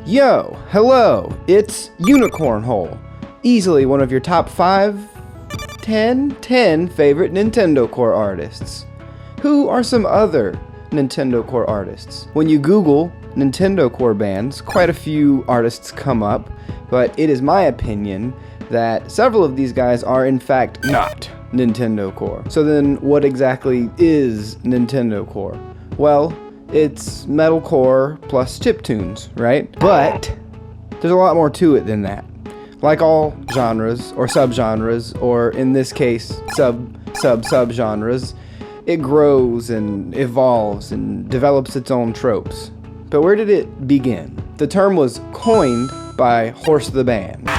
Yo, hello, it's Unicorn Hole. Easily one of your top 5, 10 favorite Nintendocore artists. Who are some other Nintendocore artists? When you Google Nintendocore bands, quite a few artists come up, but it is my opinion that several of these guys are in fact not Nintendocore. So then what exactly is Nintendocore? Well, it's metalcore plus chiptunes, right? But there's a lot more to it than that. Like all genres or subgenres, or in this case, subgenres, it grows and evolves and develops its own tropes. But where did it begin? The term was coined by Horse the Band.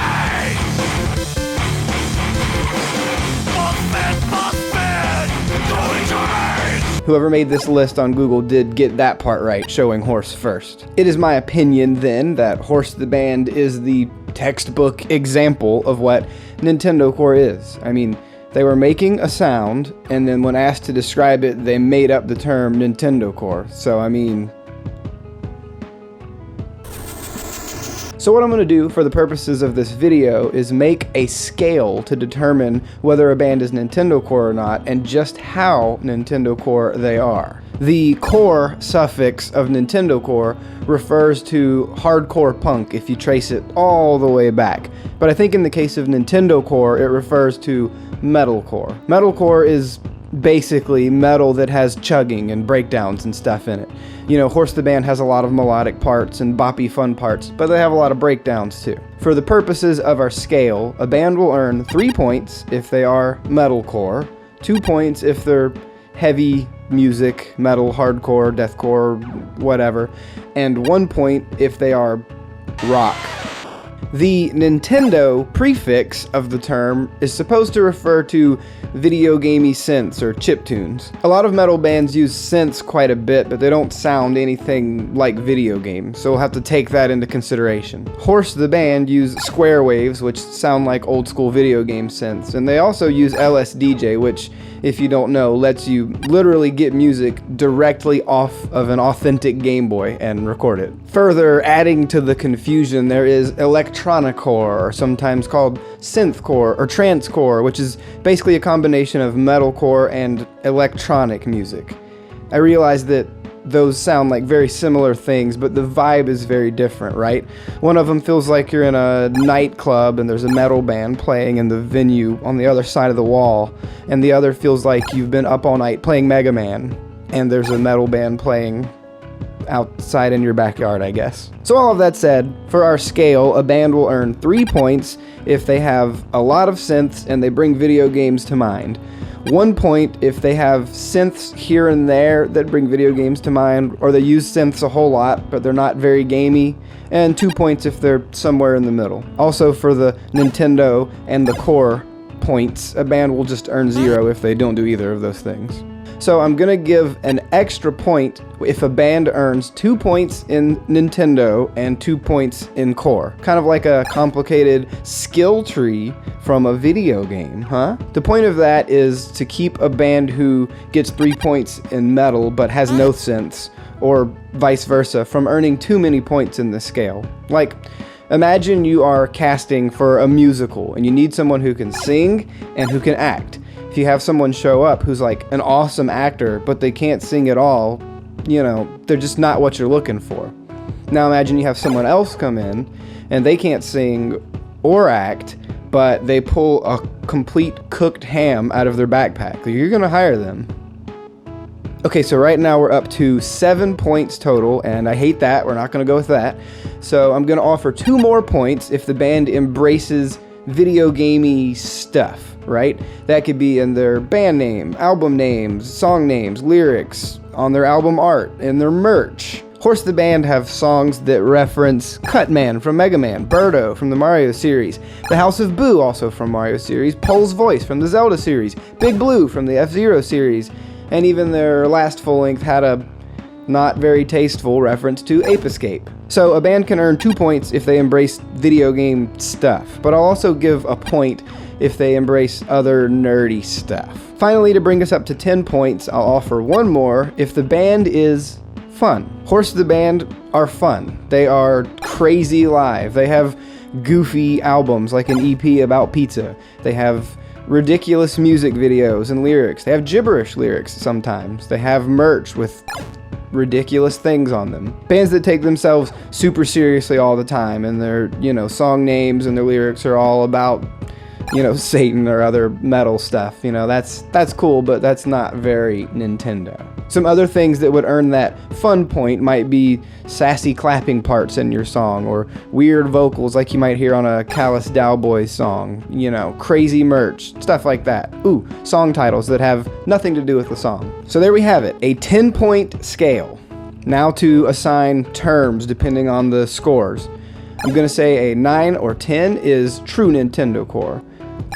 Whoever made this list on Google did get that part right, showing Horse first. It is my opinion then that Horse the Band is the textbook example of what Nintendocore is. I mean, they were making a sound, and then when asked to describe it, they made up the term Nintendocore. So, I mean... So what I'm going to do for the purposes of this video is make a scale to determine whether a band is Nintendocore or not, and just how Nintendocore they are. The core suffix of Nintendocore refers to hardcore punk if you trace it all the way back. But I think in the case of Nintendocore, it refers to metalcore. Metalcore is basically metal that has chugging and breakdowns and stuff in it. You know, Horse the Band has a lot of melodic parts and boppy fun parts, but they have a lot of breakdowns too. For the purposes of our scale, a band will earn 3 points if they are metalcore, 2 points if they're heavy music, metal, hardcore, deathcore, whatever, and 1 point if they are rock. The Nintendo prefix of the term is supposed to refer to video gamey synths or chiptunes. A lot of metal bands use synths quite a bit, but they don't sound anything like video games, so we'll have to take that into consideration. Horse the Band use square waves, which sound like old school video game synths, and they also use LSDJ, which, if you don't know, lets you literally get music directly off of an authentic Game Boy and record it. Further adding to the confusion, there is electronicore, or sometimes called synthcore or trancecore, which is basically a combination of metalcore and electronic music. I realize that those sound like very similar things, but the vibe is very different, right? One of them feels like you're in a nightclub and there's a metal band playing in the venue on the other side of the wall, and the other feels like you've been up all night playing Mega Man and there's a metal band playing outside in your backyard, I guess. So all of that said, for our scale, a band will earn 3 points if they have a lot of synths and they bring video games to mind. 1 point if they have synths here and there that bring video games to mind, or they use synths a whole lot, but they're not very gamey, and 2 points if they're somewhere in the middle. Also, for the Nintendo and the core points, a band will just earn 0 if they don't do either of those things. So I'm gonna give an extra point if a band earns 2 points in Nintendo and 2 points in core. Kind of like a complicated skill tree from a video game, huh? The point of that is to keep a band who gets 3 points in metal but has no synths, or vice versa, from earning too many points in the scale. Like, imagine you are casting for a musical and you need someone who can sing and who can act. If you have someone show up who's like an awesome actor, but they can't sing at all, you know, they're just not what you're looking for. Now imagine you have someone else come in, and they can't sing or act, but they pull a complete cooked ham out of their backpack. You're gonna hire them. Okay, so right now we're up to 7 points total, and I hate that. We're not gonna go with that. So I'm gonna offer 2 more points if the band embraces video gamey stuff, right? That could be in their band name, album names, song names, lyrics, on their album art, in their merch. Horse the Band have songs that reference Cutman from Mega Man, Birdo from the Mario series, The House of Boo also from Mario series, Pole's Voice from the Zelda series, Big Blue from the F-Zero series, and even their last full-length had a not very tasteful reference to Ape Escape. So a band can earn 2 points if they embrace video game stuff, but I'll also give a point if they embrace other nerdy stuff. Finally, to bring us up to 10 points, I'll offer 1 more if the band is fun. Horse the Band are fun. They are crazy live. They have goofy albums like an EP about pizza. They have ridiculous music videos and lyrics. They have gibberish lyrics sometimes. They have merch with ridiculous things on them. Bands that take themselves super seriously all the time, and their, song names and their lyrics are all about, Satan or other metal stuff. That's cool, but that's not very Nintendo. Some other things that would earn that fun point might be sassy clapping parts in your song, or weird vocals like you might hear on a Callous Dowboys song, crazy merch, stuff like that. Ooh, song titles that have nothing to do with the song. So there we have it, a 10-point scale. Now to assign terms depending on the scores. I'm going to say a 9 or 10 is true Nintendocore.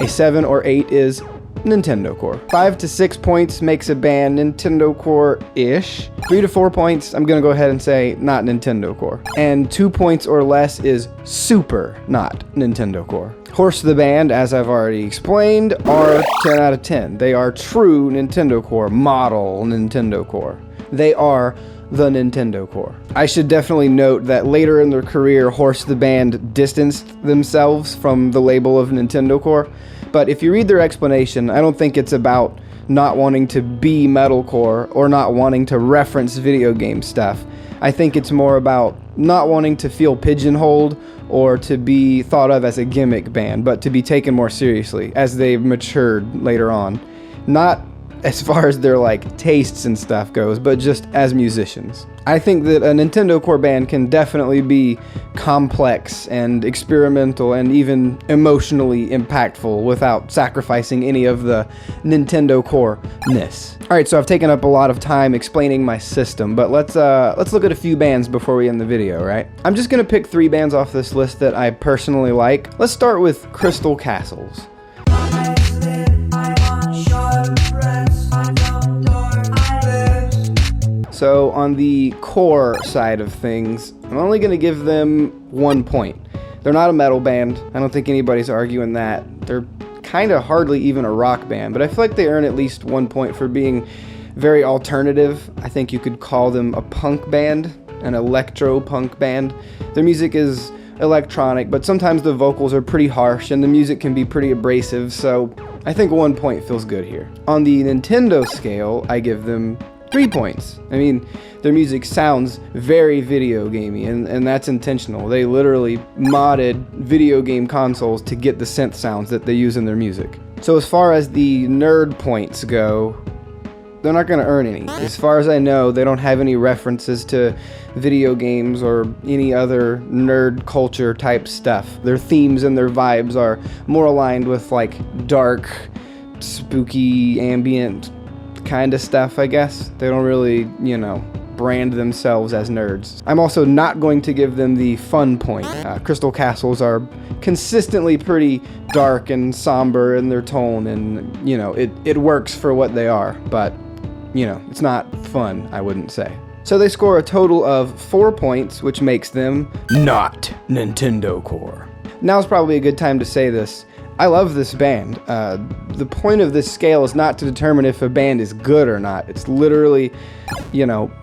A 7 or 8 is Nintendocore. 5 to 6 points makes a band Nintendocore-ish. 3 to 4 points, I'm gonna go ahead and say not Nintendocore. And 2 points or less is super not Nintendocore. Horse the Band, as I've already explained, are 10 out of 10. They are true Nintendocore, model Nintendocore. They are the Nintendocore. I should definitely note that later in their career, Horse the Band distanced themselves from the label of Nintendocore, but if you read their explanation, I don't think it's about not wanting to be metalcore or not wanting to reference video game stuff. I think it's more about not wanting to feel pigeonholed or to be thought of as a gimmick band, but to be taken more seriously as they've matured later on. Not as far as their tastes and stuff goes, but just as musicians. I think that a Nintendocore band can definitely be complex and experimental and even emotionally impactful without sacrificing any of the Nintendocore-ness. Alright, so I've taken up a lot of time explaining my system, but let's look at a few bands before we end the video, right? I'm just gonna pick 3 bands off this list that I personally like. Let's start with Crystal Castles. So on the core side of things, I'm only going to give them 1 point. They're not a metal band. I don't think anybody's arguing that. They're kind of hardly even a rock band, but I feel like they earn at least 1 point for being very alternative. I think you could call them a punk band, an electro-punk band. Their music is electronic, but sometimes the vocals are pretty harsh and the music can be pretty abrasive, so I think 1 point feels good here. On the Nintendo scale, I give them 3 points. I mean, their music sounds very video gamey, and that's intentional. They literally modded video game consoles to get the synth sounds that they use in their music. So as far as the nerd points go, they're not going to earn any. As far as I know, they don't have any references to video games or any other nerd culture type stuff. Their themes and their vibes are more aligned with dark, spooky, ambient kind of stuff, I guess. They don't really, brand themselves as nerds. I'm also not going to give them the fun point. Crystal Castles are consistently pretty dark and somber in their tone, and, it works for what they are, but, it's not fun, I wouldn't say. So they score a total of 4 points, which makes them not Nintendocore. Now's probably a good time to say this. I love this band. The point of this scale is not to determine if a band is good or not. It's literally,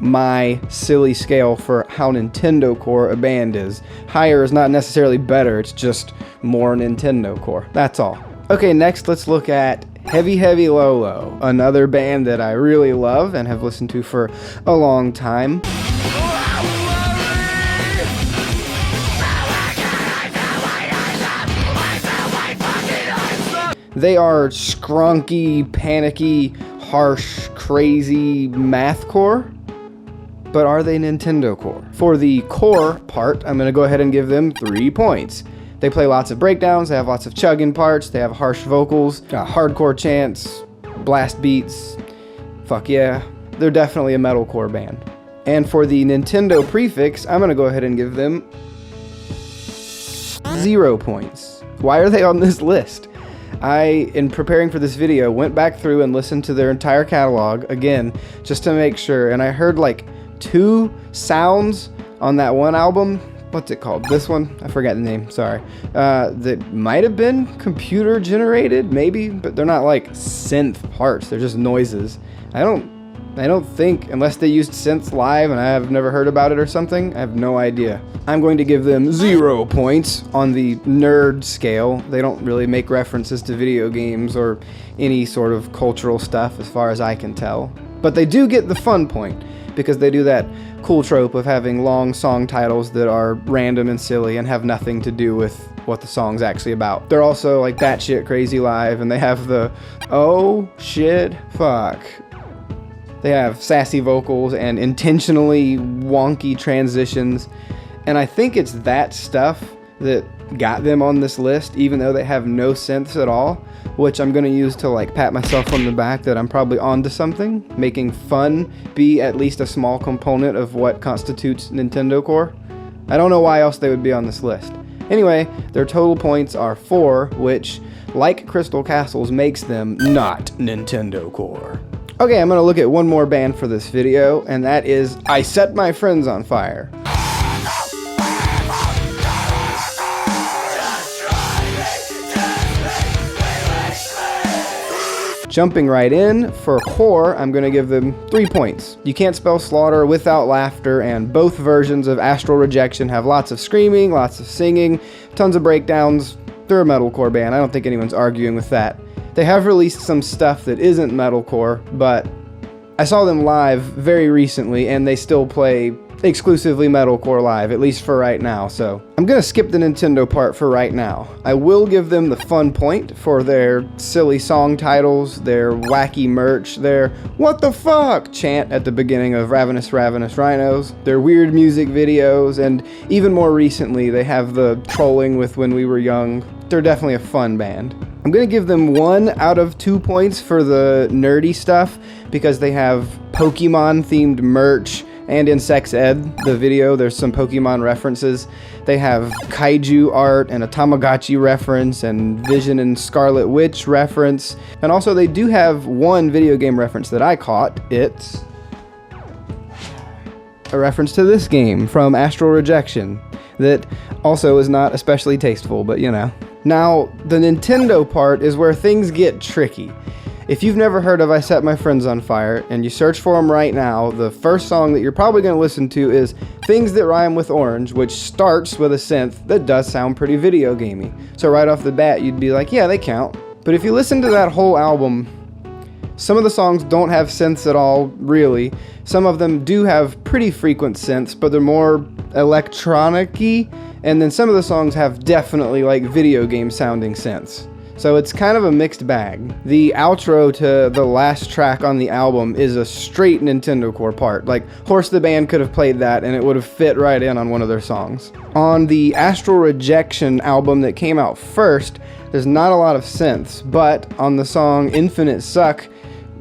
my silly scale for how Nintendocore a band is. Higher is not necessarily better, it's just more Nintendocore. That's all. Okay, next let's look at Heavy Lolo, another band that I really love and have listened to for a long time. They are scrunky, panicky, harsh, crazy mathcore, but are they Nintendocore? For the core part, I'm going to go ahead and give them 3 points. They play lots of breakdowns, they have lots of chugging parts, they have harsh vocals, hardcore chants, blast beats. Fuck yeah. They're definitely a metalcore band. And for the Nintendo prefix, I'm going to go ahead and give them 0 points. Why are they on this list? I, in preparing for this video, went back through and listened to their entire catalog again, just to make sure, and I heard 2 sounds on that one album. What's it called? This one? I forgot the name, sorry. That might have been computer generated, maybe, but they're not synth parts, they're just noises. I don't I don't think, unless they used synths live and I have never heard about it or something, I have no idea. I'm going to give them 0 points on the nerd scale. They don't really make references to video games or any sort of cultural stuff as far as I can tell. But they do get the fun point, because they do that cool trope of having long song titles that are random and silly and have nothing to do with what the song's actually about. They're also like batshit crazy live, and they have the oh shit fuck. They have sassy vocals and intentionally wonky transitions, and I think it's that stuff that got them on this list, even though they have no synths at all, which I'm gonna use to like pat myself on the back that I'm probably onto something, making fun be at least a small component of what constitutes Nintendocore. I don't know why else they would be on this list. Anyway, their total points are 4, which, like Crystal Castles, makes them not Nintendocore. Okay, I'm gonna look at one more band for this video, and that is I Set My Friends on Fire. Jumping right in, for core, I'm going to give them 3 points. You can't spell slaughter without laughter, and both versions of Astral Rejection have lots of screaming, lots of singing, tons of breakdowns. They're a metalcore band, I don't think anyone's arguing with that. They have released some stuff that isn't metalcore, but I saw them live very recently, and they still play exclusively metalcore live, at least for right now, so I'm gonna skip the Nintendo part for right now. I will give them the fun point for their silly song titles, their wacky merch, their what the fuck chant at the beginning of Ravenous Ravenous Rhinos, their weird music videos, and even more recently they have the trolling with When We Were Young. They're definitely a fun band. I'm gonna give them 1 out of 2 points for the nerdy stuff, because they have Pokemon themed merch. And in Sex Ed, the video, there's some Pokemon references. They have kaiju art and a Tamagotchi reference and Vision and Scarlet Witch reference. And also they do have one video game reference that I caught. It's a reference to this game from Astral Rejection that also is not especially tasteful, but you know. Now, the Nintendo part is where things get tricky. If you've never heard of I Set My Friends on Fire, and you search for them right now, the first song that you're probably going to listen to is Things That Rhyme with Orange, which starts with a synth that does sound pretty video gamey. So right off the bat, you'd be like, yeah, they count. But if you listen to that whole album, some of the songs don't have synths at all, really. Some of them do have pretty frequent synths, but they're more electronic-y, and then some of the songs have definitely like video game sounding synths. So it's kind of a mixed bag. The outro to the last track on the album is a straight Nintendocore part. Like, Horse the Band could have played that and it would have fit right in on one of their songs. On the Astral Rejection album that came out first, there's not a lot of synths, but on the song Infinite Suck,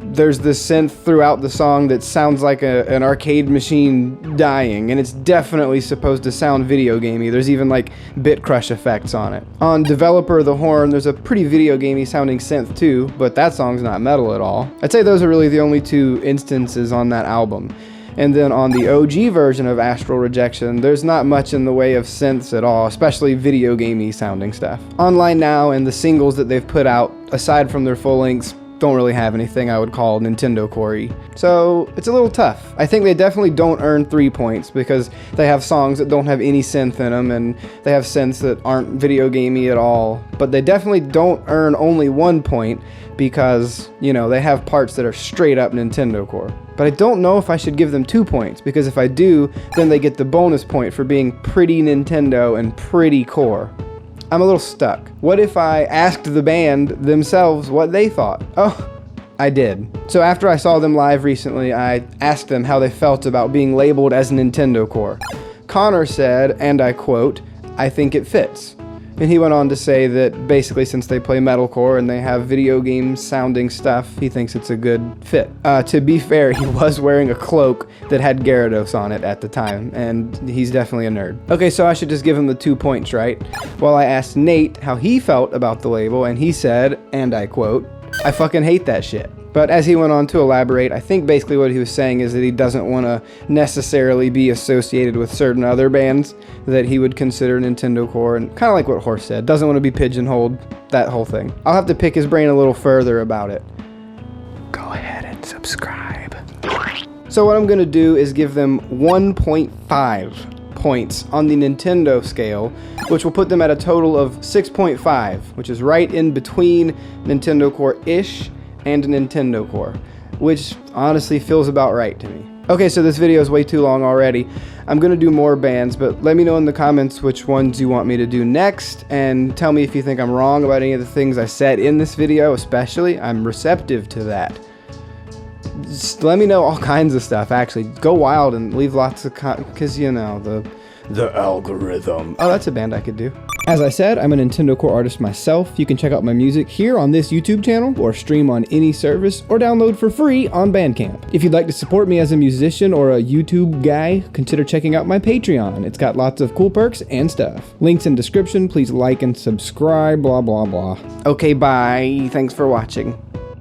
there's this synth throughout the song that sounds like an arcade machine dying, and it's definitely supposed to sound video gamey. There's even like bit crush effects on it. On Developer the Horn, there's a pretty video gamey sounding synth too, but that song's not metal at all. I'd say those are really the only 2 instances on that album. And then on the OG version of Astral Rejection, there's not much in the way of synths at all, especially video gamey sounding stuff. Online Now and the singles that they've put out, aside from their full lengths, don't really have anything I would call Nintendocore-y. So it's a little tough. I think they definitely don't earn 3 points because they have songs that don't have any synth in them, and they have synths that aren't video gamey at all. But they definitely don't earn only 1 point because, you know, they have parts that are straight up Nintendocore. But I don't know if I should give them 2 points, because if I do, then they get the bonus point for being pretty Nintendo and pretty core. I'm a little stuck. What if I asked the band themselves what they thought? Oh, I did. So after I saw them live recently, I asked them how they felt about being labeled as Nintendocore. Connor said, and I quote, "I think it fits." And he went on to say that basically since they play metalcore and they have video game sounding stuff, he thinks it's a good fit. To be fair, he was wearing a cloak that had Gyarados on it at the time, and he's definitely a nerd. Okay, so I should just give him the 2 points, right? Well, I asked Nate how he felt about the label, and he said, and I quote, "I fucking hate that shit." But as he went on to elaborate, I think basically what he was saying is that he doesn't want to necessarily be associated with certain other bands that he would consider Nintendocore, and kind of like what Horse said, doesn't want to be pigeonholed, that whole thing. I'll have to pick his brain a little further about it. Go ahead and subscribe. So what I'm going to do is give them 1.5 points on the Nintendo scale, which will put them at a total of 6.5, which is right in between Nintendocore-ish and Nintendocore, which honestly feels about right to me. Okay, so this video is way too long already. I'm gonna do more bands, but let me know in the comments which ones you want me to do next, and tell me if you think I'm wrong about any of the things I said in this video, especially. I'm receptive to that. Just let me know all kinds of stuff, actually. Go wild and leave lots of because, you know, the algorithm. Oh, that's a band I could do. As I said, I'm a Nintendocore artist myself. You can check out my music here on this YouTube channel, or stream on any service, or download for free on Bandcamp. If you'd like to support me as a musician or a YouTube guy, consider checking out my Patreon. It's got lots of cool perks and stuff. Links in description. Please like and subscribe, blah, blah, blah. Okay, bye. Thanks for watching.